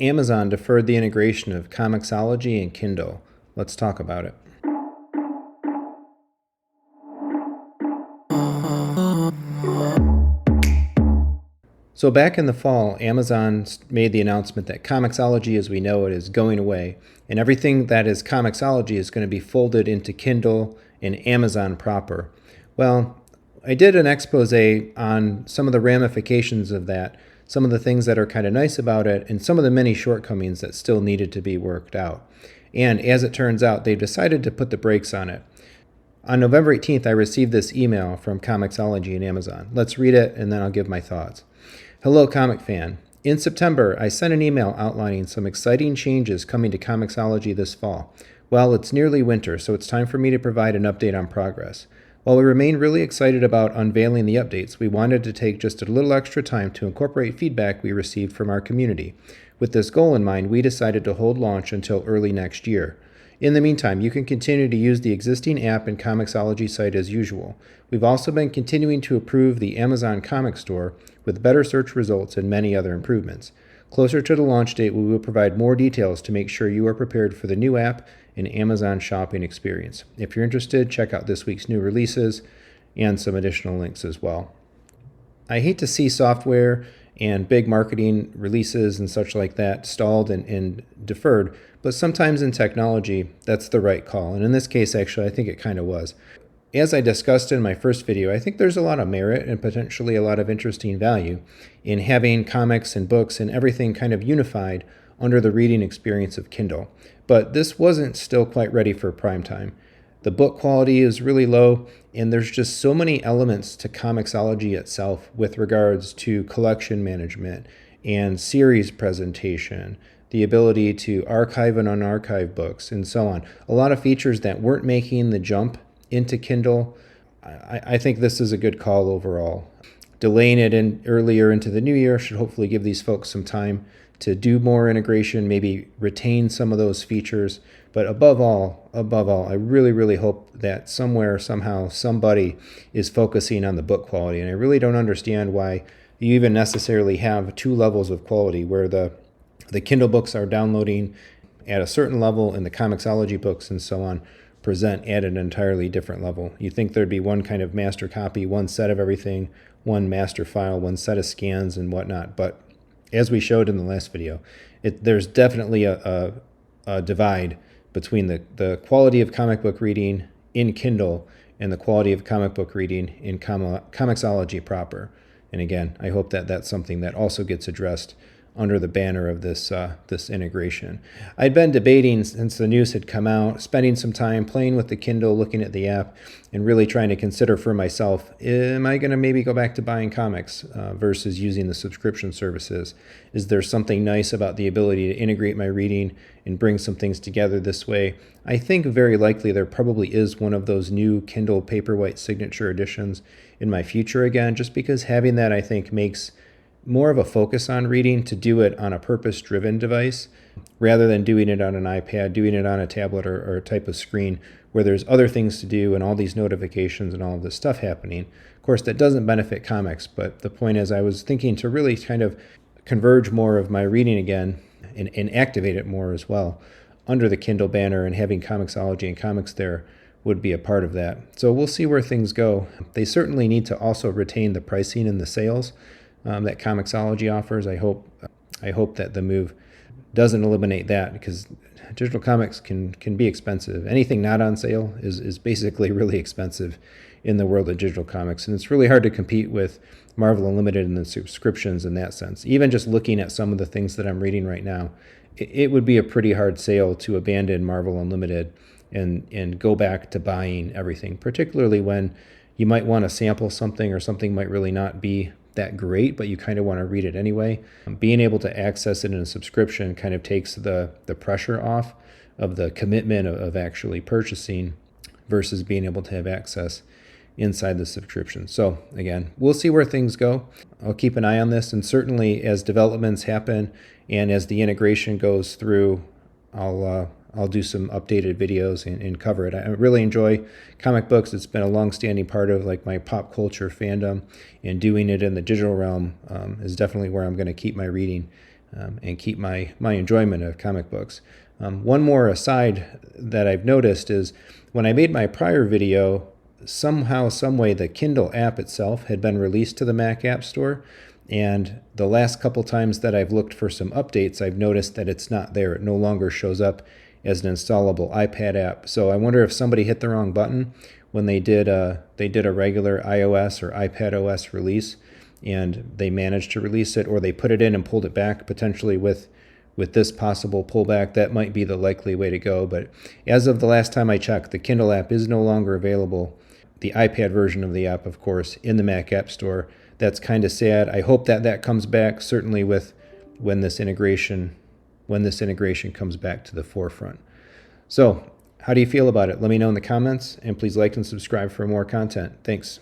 Amazon deferred the integration of comiXology and Kindle. Let's talk about it. So back in the fall, Amazon made the announcement that comiXology as we know it is going away, and everything that is comiXology is going to be folded into Kindle and Amazon proper. Well, I did an expose on some of the ramifications of that, some of the things that are kind of nice about it, and some of the many shortcomings that still needed to be worked out. And as it turns out, they've decided to put the brakes on it. On November 18th, I received this email from comiXology and Amazon. Let's read it, and then I'll give my thoughts. Hello, comic fan. In September, I sent an email outlining some exciting changes coming to comiXology this fall. Well, it's nearly winter, so it's time for me to provide an update on progress. While we remain really excited about unveiling the updates, we wanted to take just a little extra time to incorporate feedback we received from our community. With this goal in mind, we decided to hold launch until early next year. In the meantime, you can continue to use the existing app and comiXology site as usual. We've also been continuing to improve the Amazon Comic Store with better search results and many other improvements. Closer to the launch date, we will provide more details to make sure you are prepared for the new app and Amazon shopping experience. If you're interested, check out this week's new releases and some additional links as well. I hate to see software and big marketing releases and such like that stalled and deferred, but sometimes in technology, that's the right call. And in this case, actually, I think it kind of was. As I discussed in my first video, I think there's a lot of merit and potentially a lot of interesting value in having comics and books and everything kind of unified under the reading experience of Kindle. But this wasn't still quite ready for prime time. The book quality is really low, and there's just so many elements to comiXology itself with regards to collection management and series presentation, the ability to archive and unarchive books, and so on. A lot of features that weren't making the jump into Kindle. I think this is a good call overall. Delaying it in earlier into the new year should hopefully give these folks some time to do more integration, maybe retain some of those features. But above all, I really, really hope that somewhere, somehow, somebody is focusing on the book quality. And I really don't understand why you even necessarily have two levels of quality, where the Kindle books are downloading at a certain level and the comiXology books and so on present at an entirely different level. You think there'd be one kind of master copy, one set of everything, one master file, one set of scans and whatnot. But as we showed in the last video, there's definitely a divide between the quality of comic book reading in Kindle and the quality of comic book reading in comiXology proper. And again, I hope that that's something that also gets addressed under the banner of this integration. I'd been debating since the news had come out, spending some time playing with the Kindle, looking at the app, and really trying to consider for myself, am I going to maybe go back to buying comics versus using the subscription services? Is there something nice about the ability to integrate my reading and bring some things together this way? I think very likely there probably is one of those new Kindle Paperwhite signature editions in my future again, just because having that, I think, makes more of a focus on reading, to do it on a purpose-driven device rather than doing it on an iPad, doing it on a tablet or a type of screen where there's other things to do and all these notifications and all of this stuff happening. Of course, that doesn't benefit comics, but the point is I was thinking to really kind of converge more of my reading again and activate it more as well under the Kindle banner, and having comiXology and comics there would be a part of that. So we'll see where things go. They certainly need to also retain the pricing and the sales that comiXology offers. I hope that the move doesn't eliminate that, because digital comics can be expensive. Anything not on sale is basically really expensive in the world of digital comics, and it's really hard to compete with Marvel Unlimited and the subscriptions in that sense. Even just looking at some of the things that I'm reading right now, it would be a pretty hard sale to abandon Marvel Unlimited and go back to buying everything, particularly when you might want to sample something or something might really not be that great, but you kind of want to read it anyway. Being able to access it in a subscription kind of takes the pressure off of the commitment of actually purchasing versus being able to have access inside the subscription. So again, we'll see where things go. I'll keep an eye on this, and certainly as developments happen and as the integration goes through, I'll do some updated videos and cover it. I really enjoy comic books. It's been a long-standing part of like my pop culture fandom, and doing it in the digital realm is definitely where I'm going to keep my reading and keep my enjoyment of comic books. One more aside that I've noticed is when I made my prior video, somehow, someway, the Kindle app itself had been released to the Mac App Store. And the last couple times that I've looked for some updates, I've noticed that it's not there. It no longer shows up as an installable iPad app. So I wonder if somebody hit the wrong button when they did a regular iOS or iPad OS release, and they managed to release it, or they put it in and pulled it back, potentially with this possible pullback. That might be the likely way to go. But as of the last time I checked, the Kindle app is no longer available. The iPad version of the app, of course, in the Mac App Store. That's kind of sad. I hope that comes back, certainly when this integration comes back to the forefront. So, how do you feel about it? Let me know in the comments, and please like and subscribe for more content. Thanks.